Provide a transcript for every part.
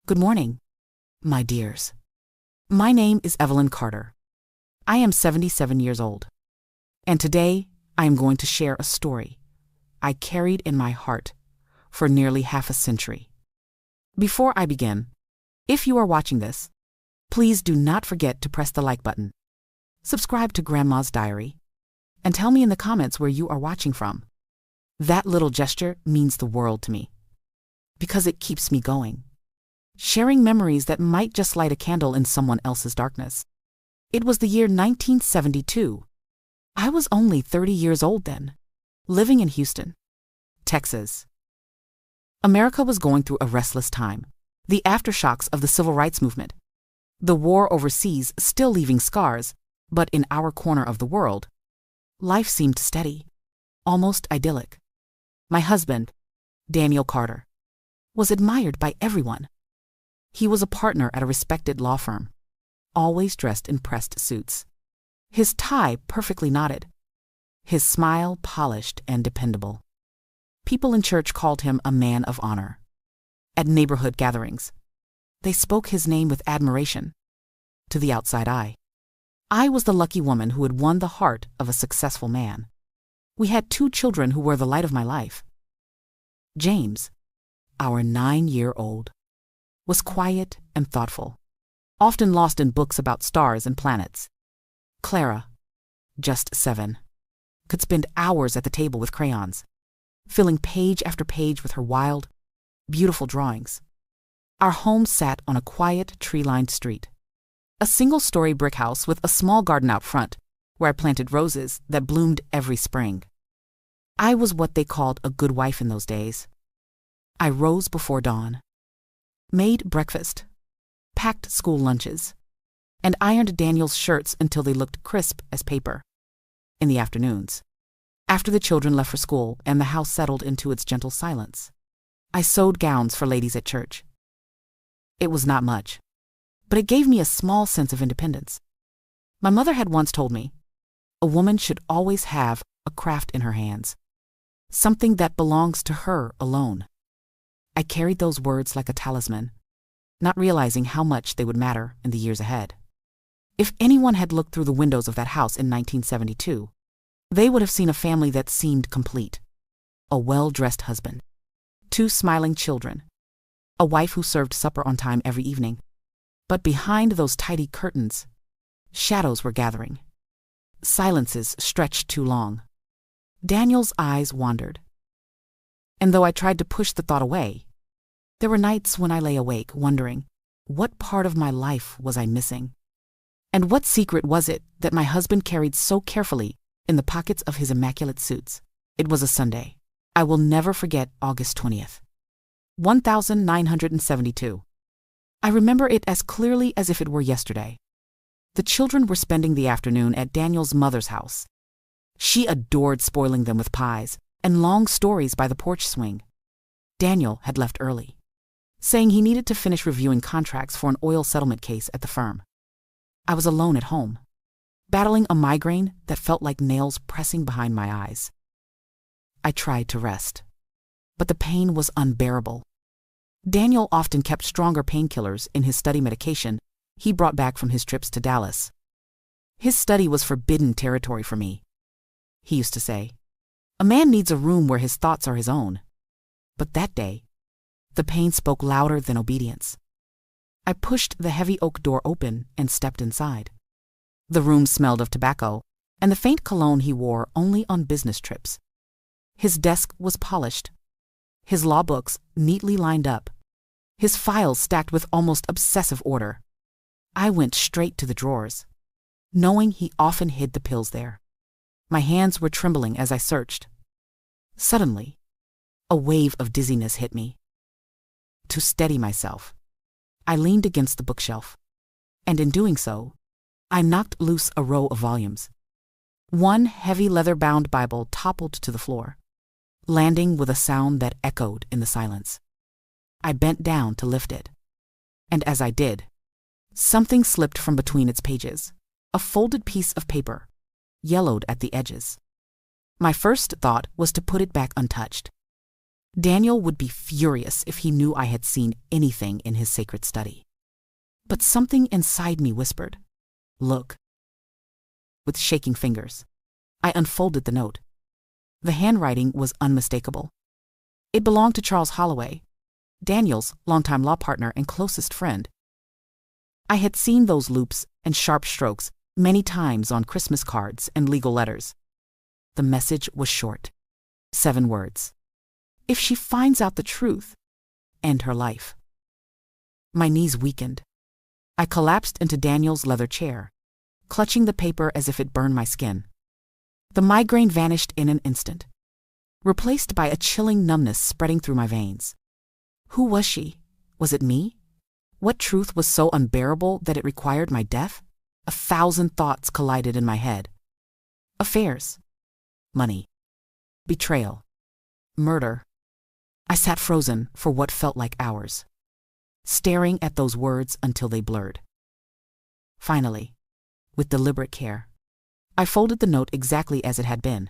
Good morning, my dears. My name is Evelyn Carter. I am 77 years old. And today, I am going to share a story I carried in my heart for nearly half a century. Before I begin, if you are watching this, please do not forget to press the like button, subscribe to Grandma's Diary, and tell me in the comments where you are watching from. That little gesture means the world to me, because it keeps me going, sharing memories that might just light a candle in someone else's darkness. It was the year 1972. I was only 30 years old then, living in Houston, Texas. America was going through a restless time, the aftershocks of the civil rights movement, the war overseas still leaving scars, but in our corner of the world, life seemed steady, almost idyllic. My husband, Daniel Carter, was admired by everyone. He was a partner at a respected law firm, always dressed in pressed suits, his tie perfectly knotted, his smile polished and dependable. People in church called him a man of honor. At neighborhood gatherings, they spoke his name with admiration. To the outside eye, I was the lucky woman who had won the heart of a successful man. We had 2 children who were the light of my life. James, our 9-year-old, was quiet and thoughtful, often lost in books about stars and planets. Clara, just 7, could spend hours at the table with crayons, filling page after page with her wild, beautiful drawings. Our home sat on a quiet, tree-lined street, a single-story brick house with a small garden out front, where I planted roses that bloomed every spring. I was what they called a good wife in those days. I rose before dawn, made breakfast, packed school lunches, and ironed Daniel's shirts until they looked crisp as paper. In the afternoons, after the children left for school and the house settled into its gentle silence, I sewed gowns for ladies at church. It was not much, but it gave me a small sense of independence. My mother had once told me, a woman should always have a craft in her hands, something that belongs to her alone. I carried those words like a talisman, not realizing how much they would matter in the years ahead. If anyone had looked through the windows of that house in 1972, they would have seen a family that seemed complete. A well-dressed husband, 2 smiling children, a wife who served supper on time every evening. But behind those tidy curtains, shadows were gathering. Silences stretched too long. Daniel's eyes wandered. And though I tried to push the thought away, there were nights when I lay awake wondering, what part of my life was I missing? And what secret was it that my husband carried so carefully in the pockets of his immaculate suits? It was a Sunday. I will never forget August 20th, 1972. I remember it as clearly as if it were yesterday. The children were spending the afternoon at Daniel's mother's house. She adored spoiling them with pies and long stories by the porch swing. Daniel had left early, saying he needed to finish reviewing contracts for an oil settlement case at the firm. I was alone at home, battling a migraine that felt like nails pressing behind my eyes. I tried to rest, but the pain was unbearable. Daniel often kept stronger painkillers in his study medication he brought back from his trips to Dallas. His study was forbidden territory for me. He used to say, "A man needs a room where his thoughts are his own." But that day, the pain spoke louder than obedience. I pushed the heavy oak door open and stepped inside. The room smelled of tobacco and the faint cologne he wore only on business trips. His desk was polished, his law books neatly lined up, his files stacked with almost obsessive order. I went straight to the drawers, knowing he often hid the pills there. My hands were trembling as I searched. Suddenly, a wave of dizziness hit me. To steady myself, I leaned against the bookshelf, and in doing so, I knocked loose a row of volumes. One heavy leather-bound Bible toppled to the floor, landing with a sound that echoed in the silence. I bent down to lift it, and as I did, something slipped from between its pages, a folded piece of paper, yellowed at the edges. My first thought was to put it back untouched. Daniel would be furious if he knew I had seen anything in his sacred study. But something inside me whispered, "Look." With shaking fingers, I unfolded the note. The handwriting was unmistakable. It belonged to Charles Holloway, Daniel's longtime law partner and closest friend. I had seen those loops and sharp strokes many times on Christmas cards and legal letters. The message was short. 7 words. If she finds out the truth, end her life. My knees weakened. I collapsed into Daniel's leather chair, clutching the paper as if it burned my skin. The migraine vanished in an instant, replaced by a chilling numbness spreading through my veins. Who was she? Was it me? What truth was so unbearable that it required my death? 1,000 thoughts collided in my head. Affairs. Money. Betrayal. Murder. I sat frozen for what felt like hours, staring at those words until they blurred. Finally, with deliberate care, I folded the note exactly as it had been,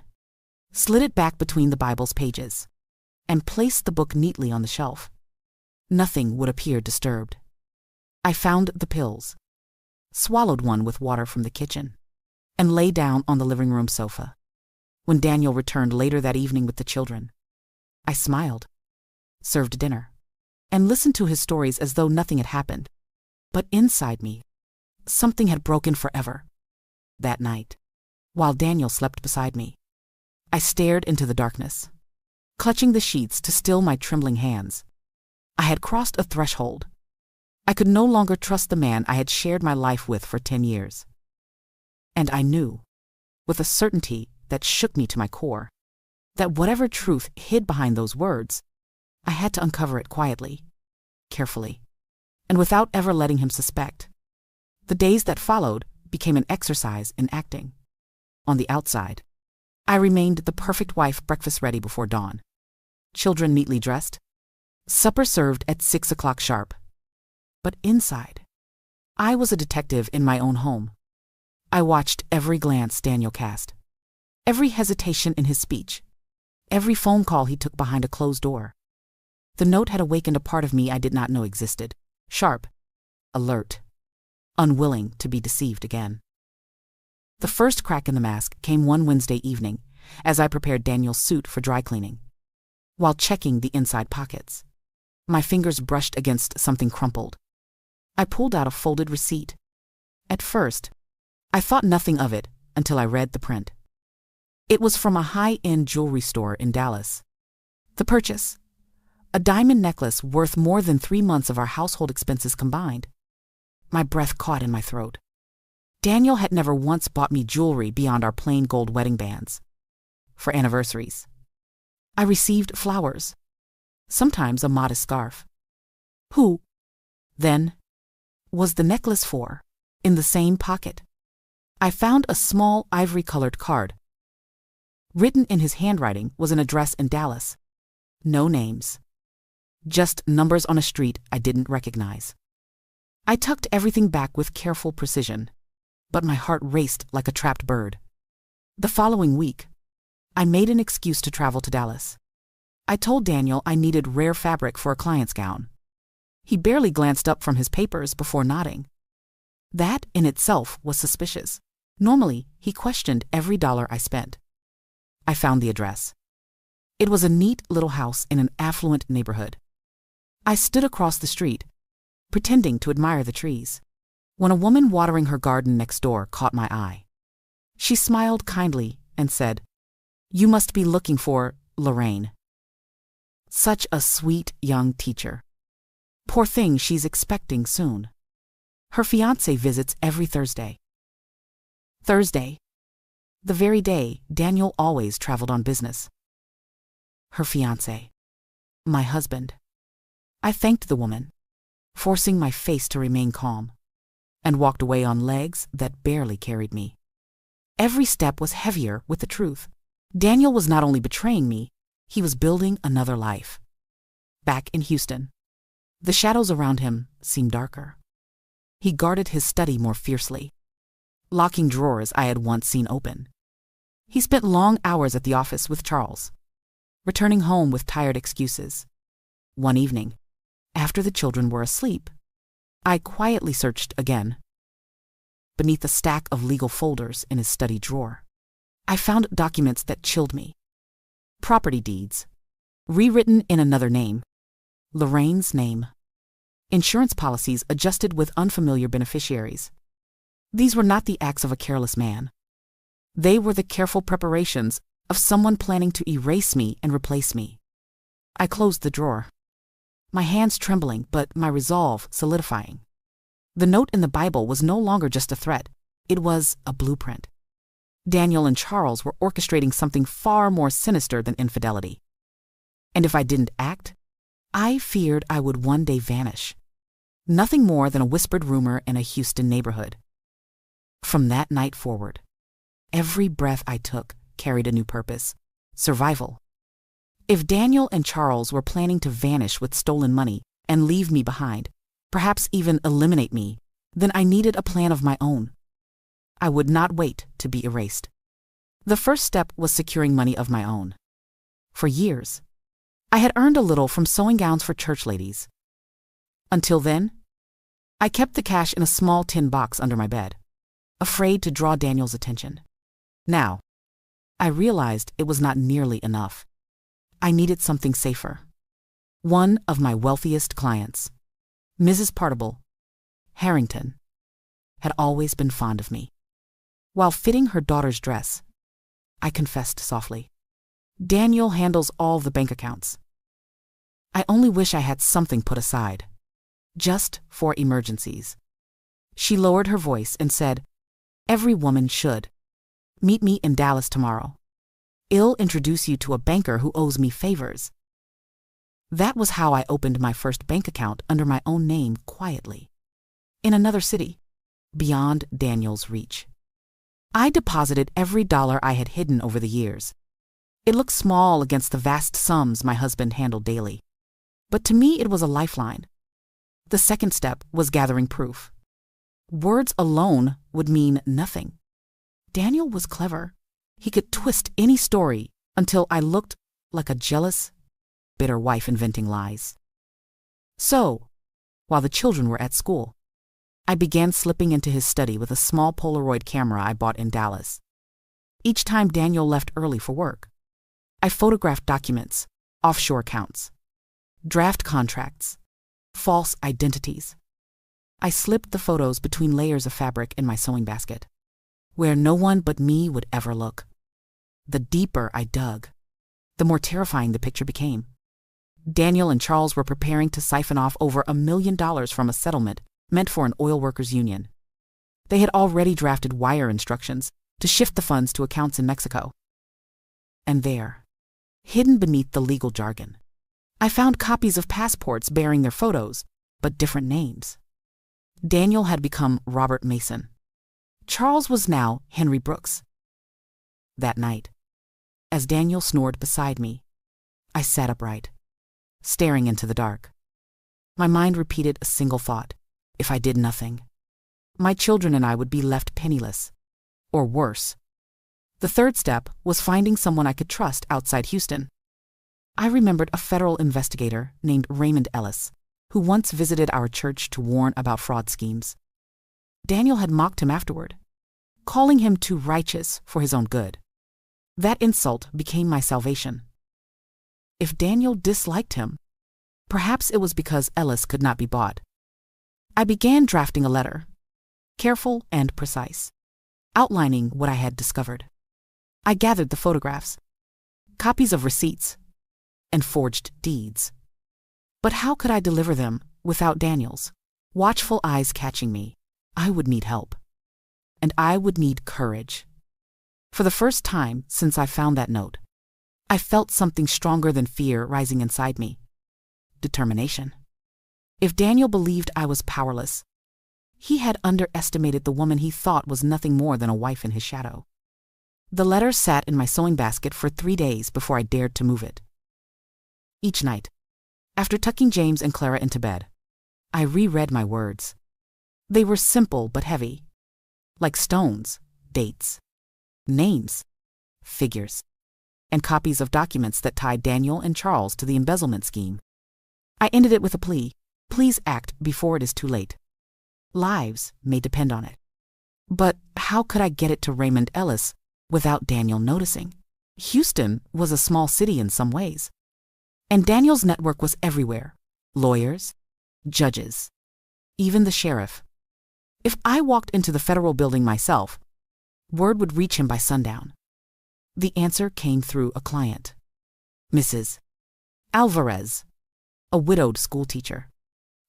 slid it back between the Bible's pages, and placed the book neatly on the shelf. Nothing would appear disturbed. I found the pills, swallowed one with water from the kitchen, and lay down on the living room sofa. When Daniel returned later that evening with the children, I smiled, served dinner, and listened to his stories as though nothing had happened. But inside me, something had broken forever. That night, while Daniel slept beside me, I stared into the darkness, clutching the sheets to still my trembling hands. I had crossed a threshold. I could no longer trust the man I had shared my life with for 10 years. And I knew, with a certainty that shook me to my core, that whatever truth hid behind those words, I had to uncover it quietly, carefully, and without ever letting him suspect. The days that followed became an exercise in acting. On the outside, I remained the perfect wife, breakfast ready before dawn, children neatly dressed, supper served at 6 o'clock sharp. But inside, I was a detective in my own home. I watched every glance Daniel cast, every hesitation in his speech, every phone call he took behind a closed door. The note had awakened a part of me I did not know existed, sharp, alert, unwilling to be deceived again. The first crack in the mask came one Wednesday evening as I prepared Daniel's suit for dry cleaning. While checking the inside pockets, my fingers brushed against something crumpled. I pulled out a folded receipt. At first, I thought nothing of it until I read the print. It was from a high-end jewelry store in Dallas. The purchase: a diamond necklace worth more than 3 months of our household expenses combined. My breath caught in my throat. Daniel had never once bought me jewelry beyond our plain gold wedding bands. For anniversaries, I received flowers, sometimes a modest scarf. Who, then, was the necklace for? In the same pocket, I found a small ivory-colored card. Written in his handwriting was an address in Dallas. No names, just numbers on a street I didn't recognize. I tucked everything back with careful precision, but my heart raced like a trapped bird. The following week, I made an excuse to travel to Dallas. I told Daniel I needed rare fabric for a client's gown. He barely glanced up from his papers before nodding. That in itself was suspicious. Normally, he questioned every dollar I spent. I found the address. It was a neat little house in an affluent neighborhood. I stood across the street, pretending to admire the trees, when a woman watering her garden next door caught my eye. She smiled kindly and said, "You must be looking for Lorraine." Such a sweet young teacher. Poor thing, she's expecting soon. Her fiancé visits every Thursday. Thursday, the very day Daniel always traveled on business. Her fiancé. My husband. I thanked the woman, forcing my face to remain calm, and walked away on legs that barely carried me. Every step was heavier with the truth. Daniel was not only betraying me, he was building another life. Back in Houston, the shadows around him seemed darker. He guarded his study more fiercely, locking drawers I had once seen open. He spent long hours at the office with Charles, returning home with tired excuses. One evening, after the children were asleep, I quietly searched again. Beneath a stack of legal folders in his study drawer, I found documents that chilled me. Property deeds, rewritten in another name, Lorraine's name. Insurance policies adjusted with unfamiliar beneficiaries. These were not the acts of a careless man. They were the careful preparations of someone planning to erase me and replace me. I closed the drawer, my hands trembling but my resolve solidifying. The note in the Bible was no longer just a threat, it was a blueprint. Daniel and Charles were orchestrating something far more sinister than infidelity. And if I didn't act, I feared I would one day vanish. Nothing more than a whispered rumor in a Houston neighborhood. From that night forward, every breath I took carried a new purpose: survival. If Daniel and Charles were planning to vanish with stolen money and leave me behind, perhaps even eliminate me, then I needed a plan of my own. I would not wait to be erased. The first step was securing money of my own. For years, I had earned a little from sewing gowns for church ladies. Until then, I kept the cash in a small tin box under my bed, afraid to draw Daniel's attention. Now, I realized it was not nearly enough. I needed something safer. One of my wealthiest clients, Mrs. Partible, Harrington, had always been fond of me. While fitting her daughter's dress, I confessed softly, "Daniel handles all the bank accounts. I only wish I had something put aside, just for emergencies." She lowered her voice and said, "Every woman should. Meet me in Dallas tomorrow. I'll introduce you to a banker who owes me favors." That was how I opened my first bank account under my own name quietly, in another city, beyond Daniel's reach. I deposited every dollar I had hidden over the years. It looked small against the vast sums my husband handled daily, but to me it was a lifeline. The second step was gathering proof. Words alone would mean nothing. Daniel was clever. He could twist any story until I looked like a jealous, bitter wife inventing lies. So, while the children were at school, I began slipping into his study with a small Polaroid camera I bought in Dallas. Each time Daniel left early for work, I photographed documents, offshore accounts, draft contracts, false identities. I slipped the photos between layers of fabric in my sewing basket, where no one but me would ever look. The deeper I dug, the more terrifying the picture became. Daniel and Charles were preparing to siphon off over $1 million from a settlement meant for an oil workers' union. They had already drafted wire instructions to shift the funds to accounts in Mexico. And there, hidden beneath the legal jargon, I found copies of passports bearing their photos, but different names. Daniel had become Robert Mason. Charles was now Henry Brooks. That night, as Daniel snored beside me, I sat upright, staring into the dark. My mind repeated a single thought: if I did nothing, my children and I would be left penniless, or worse. The third step was finding someone I could trust outside Houston. I remembered a federal investigator named Raymond Ellis, who once visited our church to warn about fraud schemes. Daniel had mocked him afterward, calling him too righteous for his own good. That insult became my salvation. If Daniel disliked him, perhaps it was because Ellis could not be bought. I began drafting a letter, careful and precise, outlining what I had discovered. I gathered the photographs, copies of receipts, and forged deeds. But how could I deliver them without Daniel's watchful eyes catching me? I would need help. And I would need courage. For the first time since I found that note, I felt something stronger than fear rising inside me: determination. If Daniel believed I was powerless, he had underestimated the woman he thought was nothing more than a wife in his shadow. The letter sat in my sewing basket for 3 days before I dared to move it. Each night, after tucking James and Clara into bed, I reread my words. They were simple but heavy, like stones, dates, names, figures. and copies of documents that tied Daniel and Charles to the embezzlement scheme. I ended it with a plea. Please act before it is too late. Lives may depend on it. But how could I get it to Raymond Ellis without Daniel noticing? Houston was a small city in some ways. And Daniel's network was everywhere. Lawyers, judges, even the sheriff. If I walked into the federal building myself, word would reach him by sundown. The answer came through a client. Mrs. Alvarez, a widowed schoolteacher,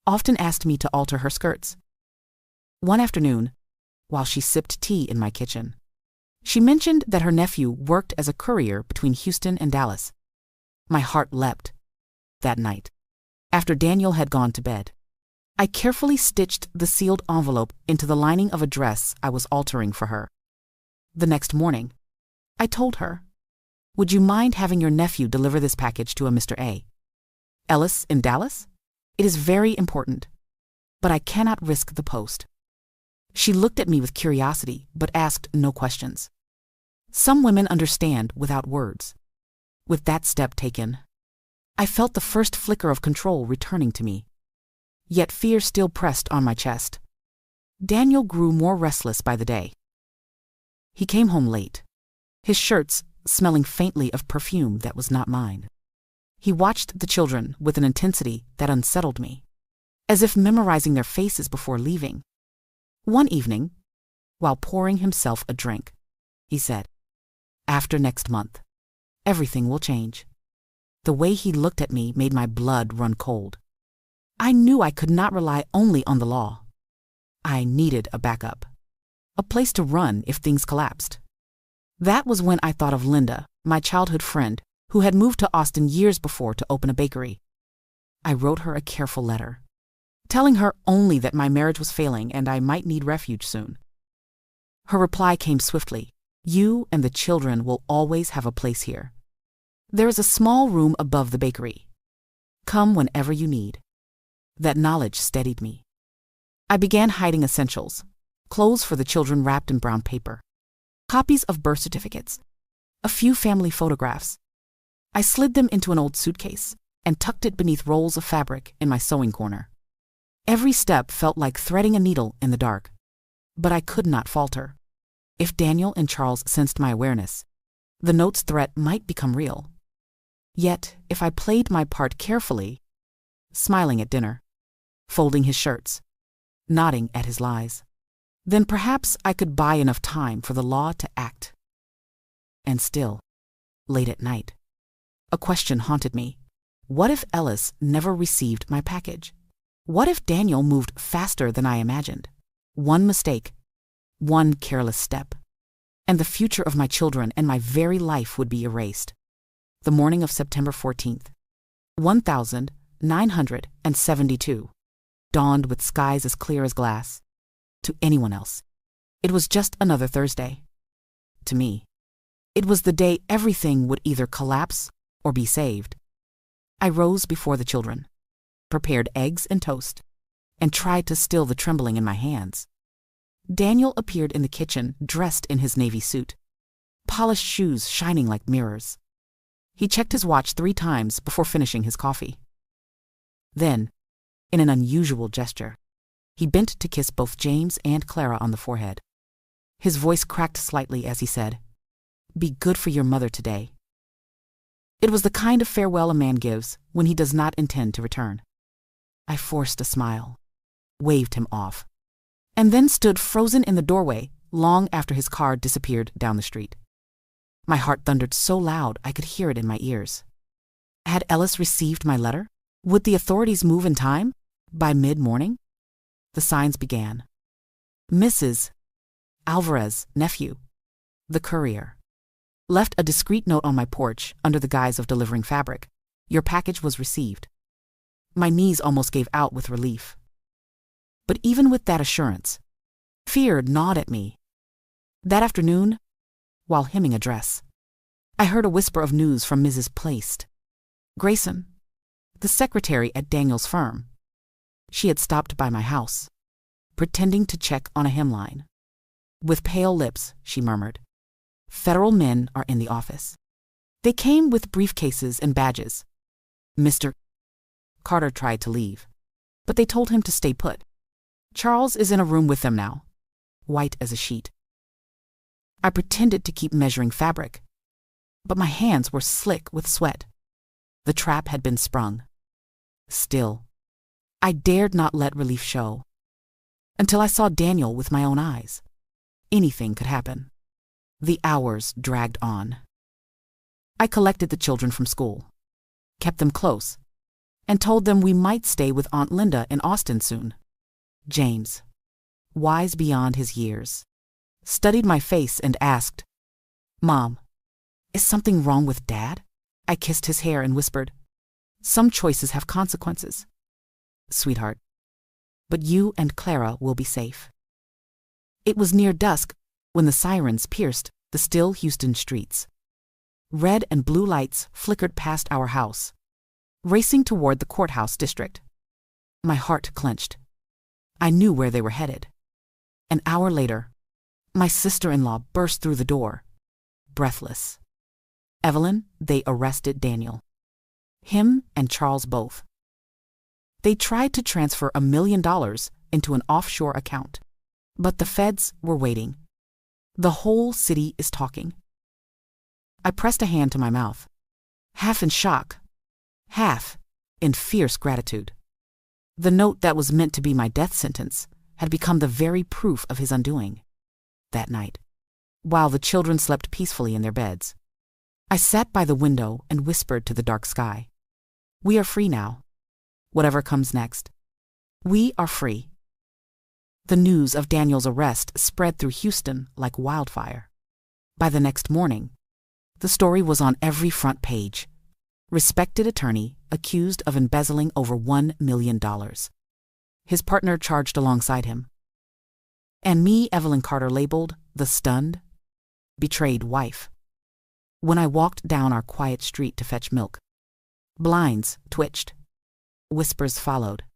often asked me to alter her skirts. One afternoon, while she sipped tea in my kitchen, she mentioned that her nephew worked as a courier between Houston and Dallas. My heart leapt. That night, after Daniel had gone to bed, I carefully stitched the sealed envelope into the lining of a dress I was altering for her. The next morning, I told her, "Would you mind having your nephew deliver this package to a Mr. A. Ellis in Dallas? It is very important, but I cannot risk the post." She looked at me with curiosity, but asked no questions. Some women understand without words. With that step taken, I felt the first flicker of control returning to me. Yet fear still pressed on my chest. Daniel grew more restless by the day. He came home late, his shirts smelling faintly of perfume that was not mine. He watched the children with an intensity that unsettled me, as if memorizing their faces before leaving. One evening, while pouring himself a drink, he said, "After next month, everything will change." The way he looked at me made my blood run cold. I knew I could not rely only on the law. I needed a backup, a place to run if things collapsed. That was when I thought of Linda, my childhood friend, who had moved to Austin years before to open a bakery. I wrote her a careful letter, telling her only that my marriage was failing and I might need refuge soon. Her reply came swiftly. "You and the children will always have a place here. There is a small room above the bakery. Come whenever you need." That knowledge steadied me. I began hiding essentials, clothes for the children wrapped in brown paper, copies of birth certificates, a few family photographs. I slid them into an old suitcase and tucked it beneath rolls of fabric in my sewing corner. Every step felt like threading a needle in the dark, but I could not falter. If Daniel and Charles sensed my awareness, the note's threat might become real. Yet, if I played my part carefully, smiling at dinner, folding his shirts, nodding at his lies, then perhaps I could buy enough time for the law to act. And still, late at night, a question haunted me. What if Ellis never received my package? What if Daniel moved faster than I imagined? One mistake, one careless step, and the future of my children and my very life would be erased. The morning of September 14th, 1972, dawned with skies as clear as glass. To anyone else, it was just another Thursday. To me, it was the day everything would either collapse or be saved. I rose before the children, prepared eggs and toast, and tried to still the trembling in my hands. Daniel appeared in the kitchen dressed in his navy suit, polished shoes shining like mirrors. He checked his watch 3 times before finishing his coffee. Then, in an unusual gesture, he bent to kiss both James and Clara on the forehead. His voice cracked slightly as he said, "Be good for your mother today." It was the kind of farewell a man gives when he does not intend to return. I forced a smile, waved him off, and then stood frozen in the doorway long after his car disappeared down the street. My heart thundered so loud I could hear it in my ears. Had Ellis received my letter? Would the authorities move in time? By mid-morning? The signs began. Mrs. Alvarez, nephew, the courier, left a discreet note on my porch under the guise of delivering fabric. Your package was received. My knees almost gave out with relief. But even with that assurance, fear gnawed at me. That afternoon, while hemming a dress, I heard a whisper of news from Mrs. Placed. Grayson, the secretary at Daniel's firm. She had stopped by my house, pretending to check on a hemline. With pale lips, she murmured, "Federal men are in the office. They came with briefcases and badges. Mr. Carter tried to leave, but they told him to stay put. Charles is in a room with them now, white as a sheet. I pretended to keep measuring fabric, but my hands were slick with sweat. The trap had been sprung. Still, I dared not let relief show. Until I saw Daniel with my own eyes. Anything could happen. The hours dragged on. I collected the children from school, kept them close, and told them we might stay with Aunt Linda in Austin soon. James, wise beyond his years, studied my face and asked, "Mom, is something wrong with Dad?" I kissed his hair and whispered, "Some choices have consequences, sweetheart, but you and Clara will be safe." It was near dusk when the sirens pierced the still Houston streets. Red and blue lights flickered past our house, racing toward the courthouse district. My heart clenched. I knew where they were headed. An hour later, my sister-in-law burst through the door, breathless. "Evelyn, they arrested Daniel. Him and Charles both. They tried to transfer $1 million into an offshore account, but the feds were waiting. The whole city is talking." I pressed a hand to my mouth, half in shock, half in fierce gratitude. The note that was meant to be my death sentence had become the very proof of his undoing. That night, while the children slept peacefully in their beds, I sat by the window and whispered to the dark sky, "We are free now. Whatever comes next, we are free." The news of Daniel's arrest spread through Houston like wildfire. By the next morning, the story was on every front page. Respected attorney accused of embezzling over $1 million. His partner charged alongside him. And me, Evelyn Carter, labeled the stunned, betrayed wife. When I walked down our quiet street to fetch milk, blinds twitched. Whispers followed.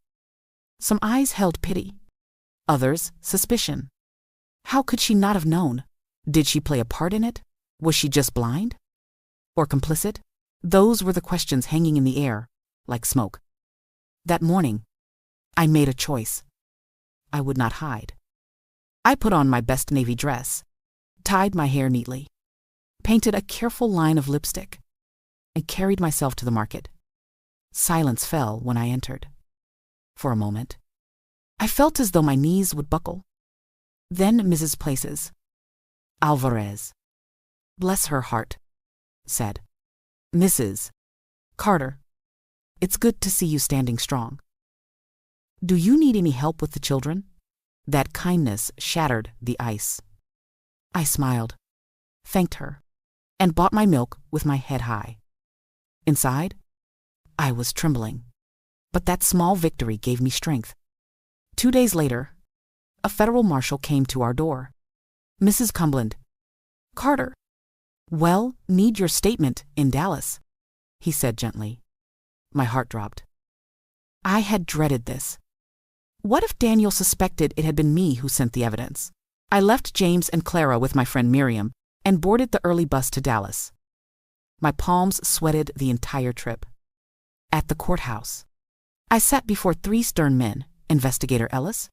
Some eyes held pity, others suspicion. How could she not have known? Did she play a part in it? Was she just blind? Or complicit? Those were the questions hanging in the air, like smoke. That morning, I made a choice. I would not hide. I put on my best navy dress, tied my hair neatly, painted a careful line of lipstick, and carried myself to the market. Silence fell when I entered. For a moment, I felt as though my knees would buckle. Then Mrs. Places, Alvarez, bless her heart, said, "Mrs. Carter, it's good to see you standing strong. Do you need any help with the children?" That kindness shattered the ice. I smiled, thanked her, and bought my milk with my head high. Inside, I was trembling, but that small victory gave me strength. 2 days later, a federal marshal came to our door. "Mrs. Cumberland, Carter, well, need your statement in Dallas," he said gently. My heart dropped. I had dreaded this. What if Daniel suspected it had been me who sent the evidence? I left James and Clara with my friend Miriam and boarded the early bus to Dallas. My palms sweated the entire trip. At the courthouse, I sat before 3 stern men, Investigator Ellis,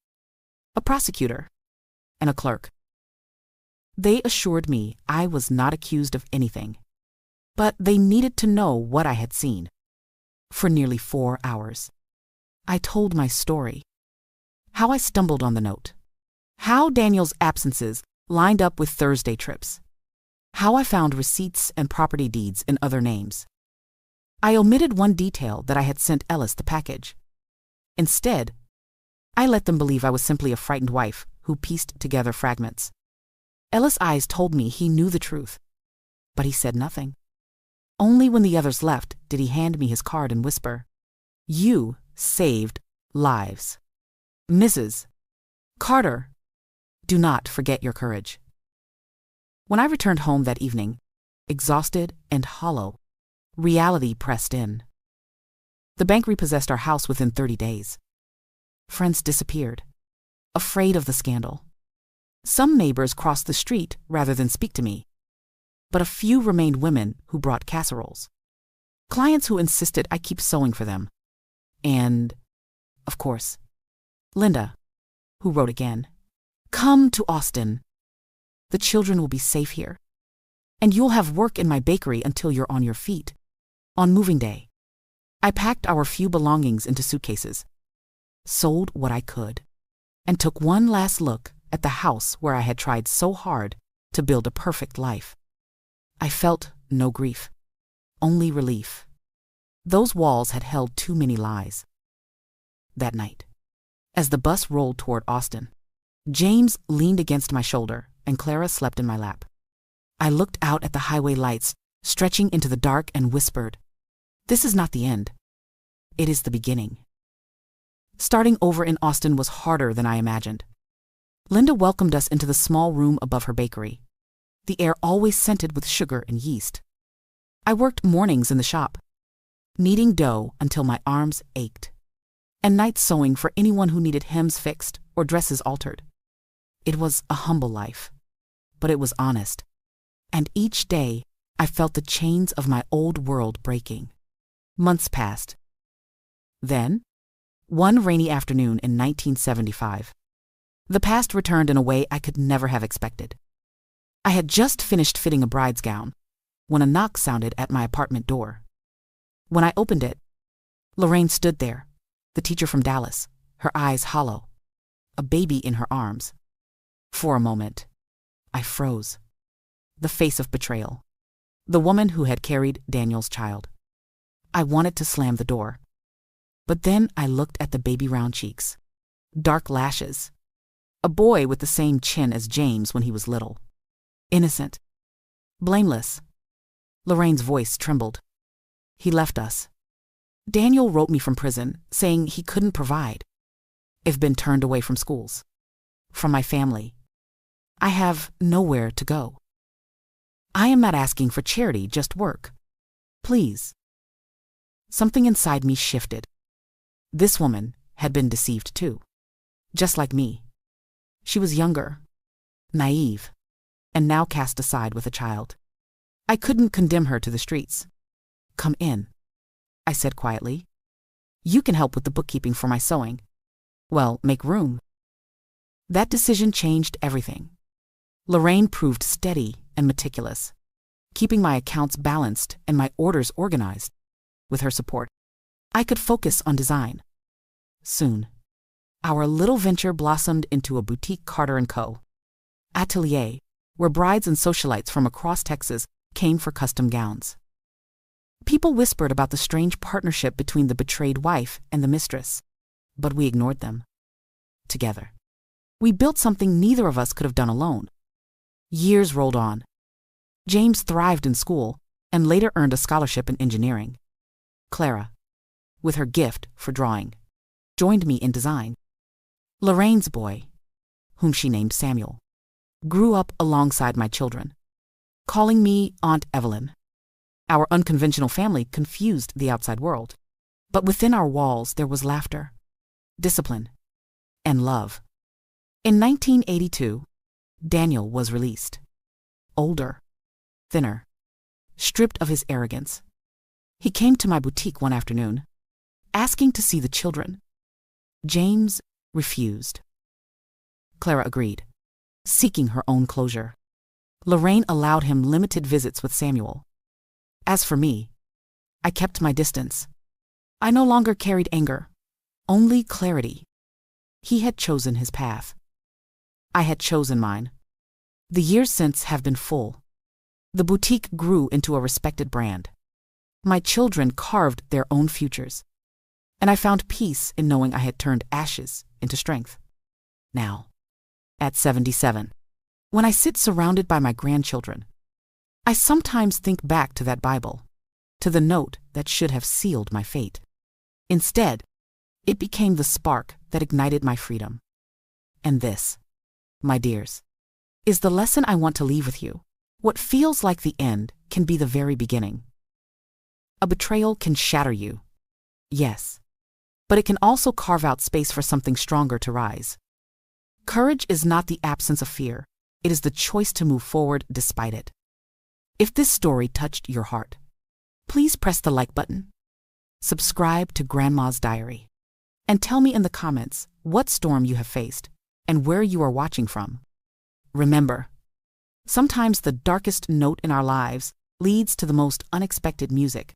a prosecutor, and a clerk. They assured me I was not accused of anything, but they needed to know what I had seen. For nearly 4 hours, I told my story. How I stumbled on the note. How Daniel's absences lined up with Thursday trips. How I found receipts and property deeds in other names. I omitted one detail that I had sent Ellis the package. Instead, I let them believe I was simply a frightened wife who pieced together fragments. Ellis' eyes told me he knew the truth, but he said nothing. Only when the others left did he hand me his card and whisper, "You saved lives. Mrs. Carter, do not forget your courage." When I returned home that evening, exhausted and hollow, reality pressed in. The bank repossessed our house within 30 days. Friends disappeared, afraid of the scandal. Some neighbors crossed the street rather than speak to me. but a few remained women who brought casseroles. Clients who insisted I keep sewing for them. And, of course, Linda, who wrote again, "Come to Austin. The children will be safe here. And you'll have work in my bakery until you're on your feet." On moving day, I packed our few belongings into suitcases, sold what I could, and took one last look at the house where I had tried so hard to build a perfect life. I felt no grief, only relief. Those walls had held too many lies. That night, as the bus rolled toward Austin, James leaned against my shoulder and Clara slept in my lap. I looked out at the highway lights stretching into the dark and whispered, "This is not the end. It is the beginning." Starting over in Austin was harder than I imagined. Linda welcomed us into the small room above her bakery, the air always scented with sugar and yeast. I worked mornings in the shop, kneading dough until my arms ached, and nights sewing for anyone who needed hems fixed or dresses altered. It was a humble life, but it was honest, and each day I felt the chains of my old world breaking. Months passed. Then, one rainy afternoon in 1975, the past returned in a way I could never have expected. I had just finished fitting a bride's gown when a knock sounded at my apartment door. When I opened it, Lorraine stood there, the teacher from Dallas, her eyes hollow, a baby in her arms. For a moment, I froze. The face of betrayal. The woman who had carried Daniel's child. I wanted to slam the door. But then I looked at the baby round cheeks, dark lashes, a boy with the same chin as James when he was little. Innocent. Blameless. Lorraine's voice trembled. "He left us. Daniel wrote me from prison, saying he couldn't provide. I've been turned away from schools, from my family. I have nowhere to go. I am not asking for charity, just work. Please." Something inside me shifted. This woman had been deceived too, just like me. She was younger, naive, and now cast aside with a child. I couldn't condemn her to the streets. "Come in," I said quietly. "You can help with the bookkeeping for my sewing. Well, make room." That decision changed everything. Lorraine proved steady and meticulous, keeping my accounts balanced and my orders organized. With her support, I could focus on design. Soon, our little venture blossomed into a boutique Carter & Co. atelier where brides and socialites from across Texas came for custom gowns. People whispered about the strange partnership between the betrayed wife and the mistress, but we ignored them. Together, we built something neither of us could have done alone. Years rolled on. James thrived in school and later earned a scholarship in engineering. Clara, with her gift for drawing, joined me in design. Lorraine's boy, whom she named Samuel, grew up alongside my children, calling me Aunt Evelyn. Our unconventional family confused the outside world, but within our walls there was laughter, discipline, and love. In 1982, Daniel was released. Older, thinner, stripped of his arrogance. He came to my boutique one afternoon, asking to see the children. James refused. Clara agreed, seeking her own closure. Lorraine allowed him limited visits with Samuel. As for me, I kept my distance. I no longer carried anger, only clarity. He had chosen his path. I had chosen mine. The years since have been full. The boutique grew into a respected brand. My children carved their own futures, and I found peace in knowing I had turned ashes into strength. Now, at 77, when I sit surrounded by my grandchildren, I sometimes think back to that Bible, to the note that should have sealed my fate. Instead, it became the spark that ignited my freedom. And this, my dears, is the lesson I want to leave with you. What feels like the end can be the very beginning. A betrayal can shatter you, yes, but it can also carve out space for something stronger to rise. Courage is not the absence of fear, it is the choice to move forward despite it. If this story touched your heart, please press the like button, subscribe to Grandma's Diary, and tell me in the comments what storm you have faced and where you are watching from. Remember, sometimes the darkest note in our lives leads to the most unexpected music.